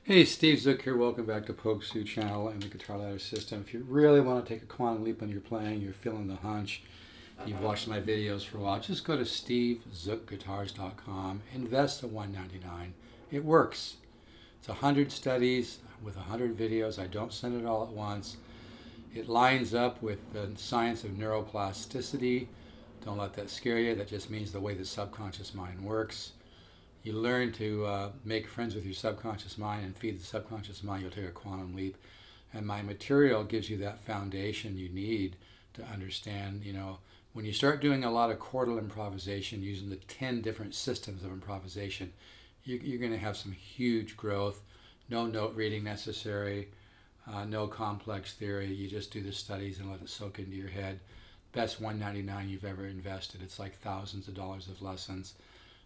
Hey, Steve Zook here. Welcome back to polkzoo channel and the guitar ladder system. If you really want to take a quantum leap when you're playing, you're feeling the hunch, you've watched my videos for a while, just go to stevezookguitars.com. Invest the $199. It works. It's 100 studies with 100 videos. I don't send it all at once. It lines up with the science of neuroplasticity. Don't let that scare you. That just means the way the subconscious mind works. You learn to make friends with your subconscious mind and feed the subconscious mind. You'll take a quantum leap. And my material gives you that foundation you need to understand, when you start doing a lot of chordal improvisation using the 10 different systems of improvisation, you're going to have some huge growth. No note reading necessary, no complex theory. You just do the studies and let it soak into your head. Best $199 you've ever invested. It's like thousands of dollars of lessons.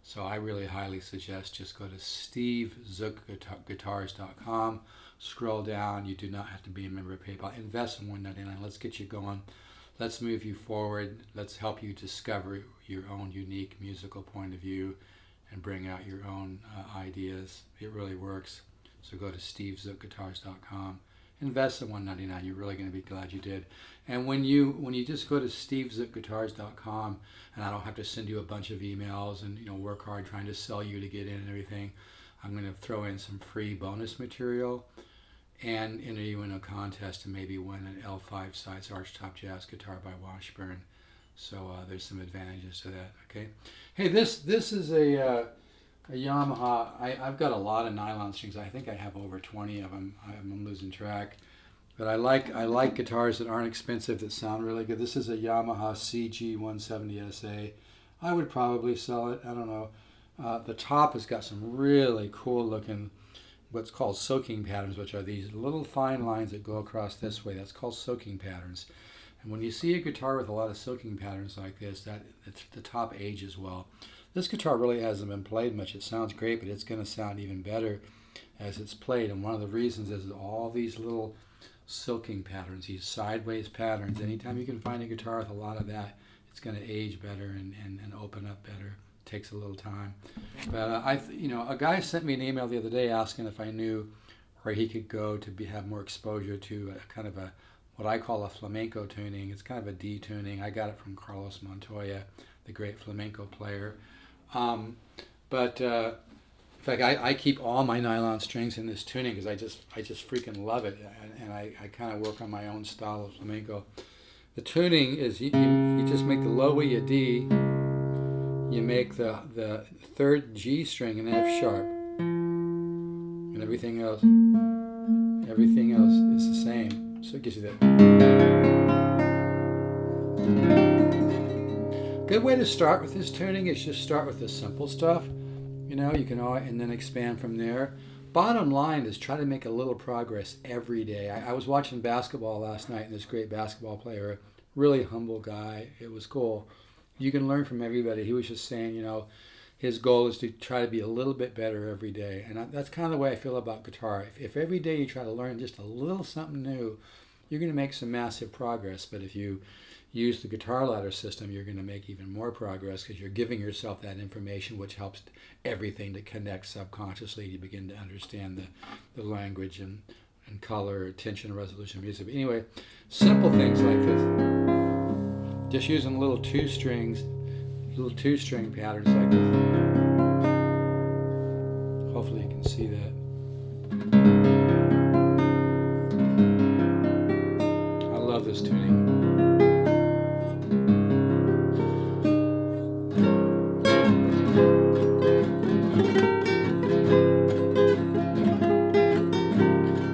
So I really highly suggest just go to stevezookguitars.com, scroll down. You do not have to be a member of PayPal. Invest in $199. Let's get you going. Let's move you forward. Let's help you discover your own unique musical point of view and bring out your own ideas. It really works. So go to stevezookguitars.com. Invest in $199. You're really going to be glad you did. And when you just go to stevezookguitars.com, and I don't have to send you a bunch of emails and work hard trying to sell you to get in and everything, I'm going to throw in some free bonus material and enter you in a contest to maybe win an L5 size archtop jazz guitar by Washburn. So there's some advantages to that. Okay. Hey, this is a Yamaha. I've got a lot of nylon strings. I think I have over 20 of them. I'm losing track. But I like guitars that aren't expensive, that sound really good. This is a Yamaha CG170SA. I would probably sell it. I don't know. The top has got some really cool looking, what's called soaking patterns, which are these little fine lines that go across this way. That's called soaking patterns. And when you see a guitar with a lot of soaking patterns like this, the top ages well. This guitar really hasn't been played much. It sounds great, but it's going to sound even better as it's played. And one of the reasons is all these little silking patterns, these sideways patterns. Anytime you can find a guitar with a lot of that, it's going to age better and open up better. It takes a little time. But a guy sent me an email the other day asking if I knew where he could go to have more exposure to a kind of what I call a flamenco tuning. It's kind of a D tuning. I got it from Carlos Montoya, the great flamenco player. In fact, I keep all my nylon strings in this tuning because I just freaking love it, and I kind of work on my own style of flamenco. The tuning is you just make the low E a D, you make the third G string an F sharp, and everything else is the same. So it gives you that. Good way to start with this tuning is just start with the simple stuff. You can and then expand from there. Bottom line is try to make a little progress every day. I was watching basketball last night, and this great basketball player, really humble guy. It was cool. You can learn from everybody. He was just saying, his goal is to try to be a little bit better every day. And that's kind of the way I feel about guitar. If every day you try to learn just a little something new, you're going to make some massive progress. But if you use the guitar ladder system, you're going to make even more progress because you're giving yourself that information, which helps everything to connect subconsciously. You begin to understand the language and color, tension, resolution, music. But anyway, simple things like this. Just using little two-string patterns like this. Hopefully you can see that. I love this tuning.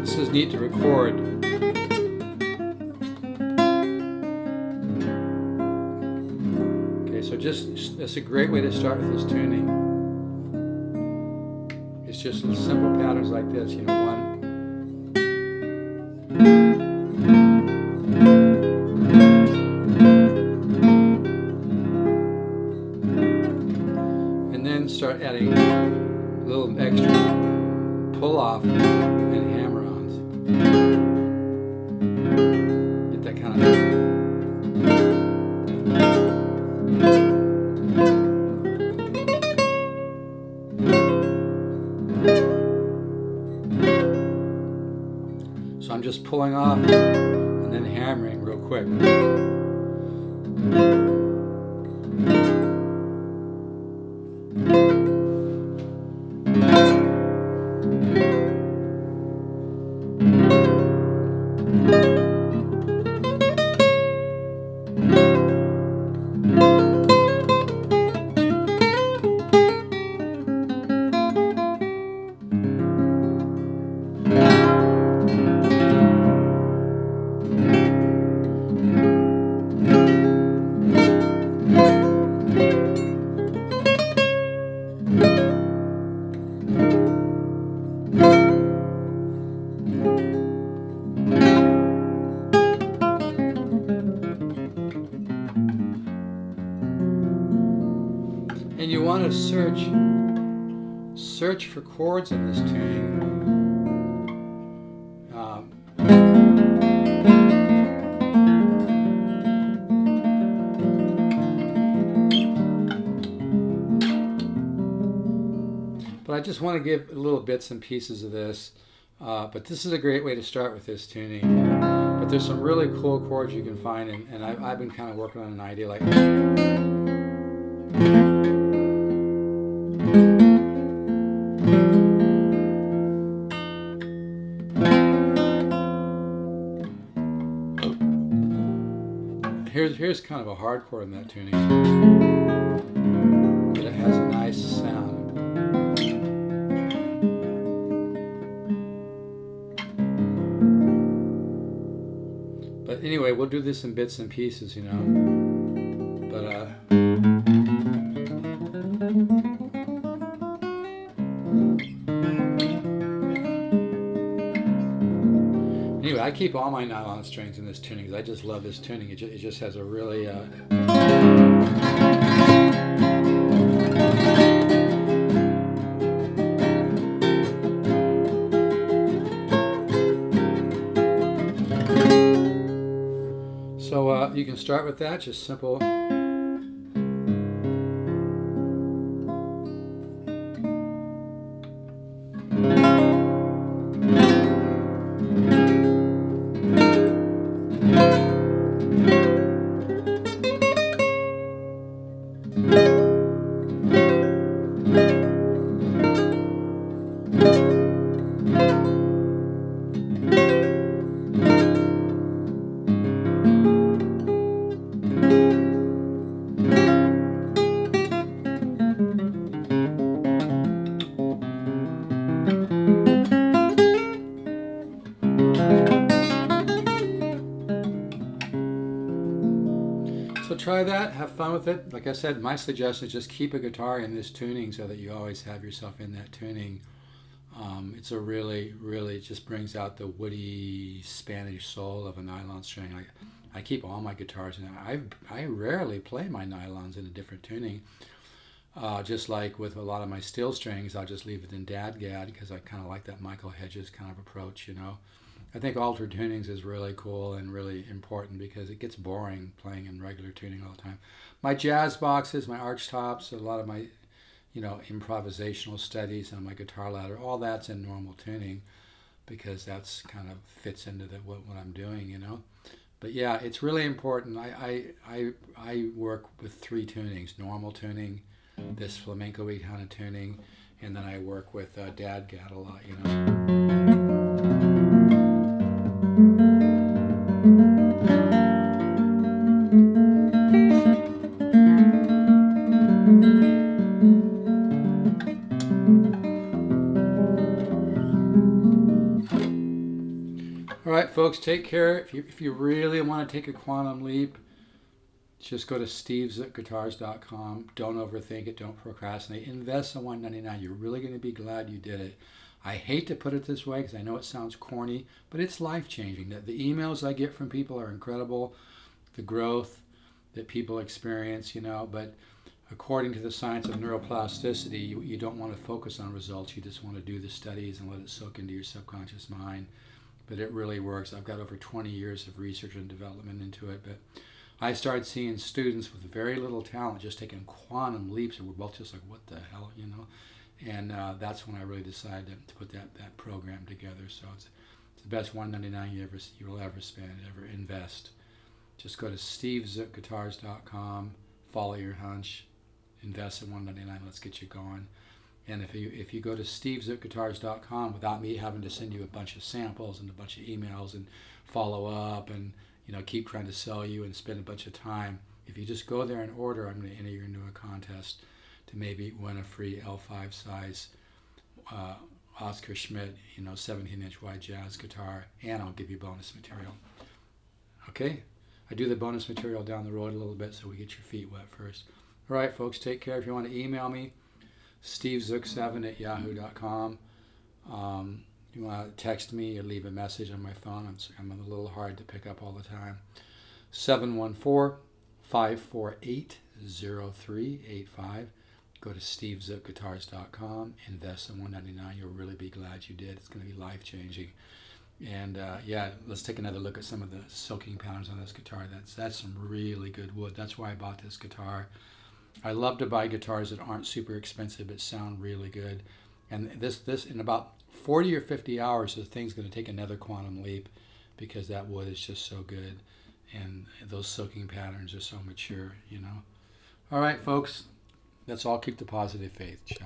This is neat to record. Okay, so that's a great way to start with this tuning. It's just little simple patterns like this, one. And then start adding a little extra pull off and hammer-ons. Get that kind of. just pulling off and then hammering real quick. And you want to search for chords in this tuning. But I just want to give little bits and pieces of this. But this is a great way to start with this tuning. But there's some really cool chords you can find, and I've been kind of working on an idea like. Here's kind of a hard chord in that tuning, but it has a nice sound. But anyway, we'll do this in bits and pieces, you know. But anyway, I keep all my nylon strings in this tuning because I just love this tuning. It just has a really so you can start with that, just simple. So try that, have fun with it. Like I said, my suggestion is just keep a guitar in this tuning so that you always have yourself in that tuning. It's a really just brings out the woody Spanish soul of a nylon string. I keep all my guitars in. I rarely play my nylons in a different tuning. Just like with a lot of my steel strings, I'll just leave it in dadgad because I kind of like that Michael Hedges kind of approach, you know. I think altered tunings is really cool and really important because it gets boring playing in regular tuning all the time. My jazz boxes, my arch tops, a lot of my, you know, improvisational studies on my guitar ladder, all that's in normal tuning because that's kind of fits into what I'm doing, you know. But yeah, it's really important. I work with 3 tunings: normal tuning, this flamenco-y kind of tuning, and then I work with dadgad a lot, you know. All right, folks, take care. If you really want to take a quantum leap, just go to stevesguitars.com. Don't overthink it. Don't procrastinate. Invest in $199. You're really going to be glad you did it. I hate to put it this way because I know it sounds corny, but it's life-changing. The emails I get from people are incredible. The growth that people experience, you know, but according to the science of neuroplasticity, you don't want to focus on results. You just want to do the studies and let it soak into your subconscious mind. But it really works. I've got over 20 years of research and development into it. But I started seeing students with very little talent just taking quantum leaps, and we're both just like, what the hell, you know? And that's when I really decided to put that program together. So it's the best $199 you'll ever spend, ever invest. Just go to stevezookguitars.com, follow your hunch, invest in $199. Let's get you going. And if you go to stevezookguitars.com without me having to send you a bunch of samples and a bunch of emails and follow up and keep trying to sell you and spend a bunch of time, if you just go there and order, I'm going to enter you into a contest to maybe win a free L5 size Oscar Schmidt 17-inch wide jazz guitar, and I'll give you bonus material. Okay, I do the bonus material down the road a little bit so we get your feet wet first. All right, folks, take care. If you want to email me, stevezook7@yahoo.com. You want to text me or leave a message on my phone. I'm a little hard to pick up all the time. 714-548-0385. Go to stevezookguitars.com. Invest in $199. You'll really be glad you did. It's going to be life-changing. And let's take another look at some of the soaking patterns on this guitar. That's some really good wood. That's why I bought this guitar. I love to buy guitars that aren't super expensive but sound really good. And this in about 40 or 50 hours, the thing's going to take another quantum leap because that wood is just so good. And those soaking patterns are so mature, All right, folks. Let's all keep the positive faith. Ciao.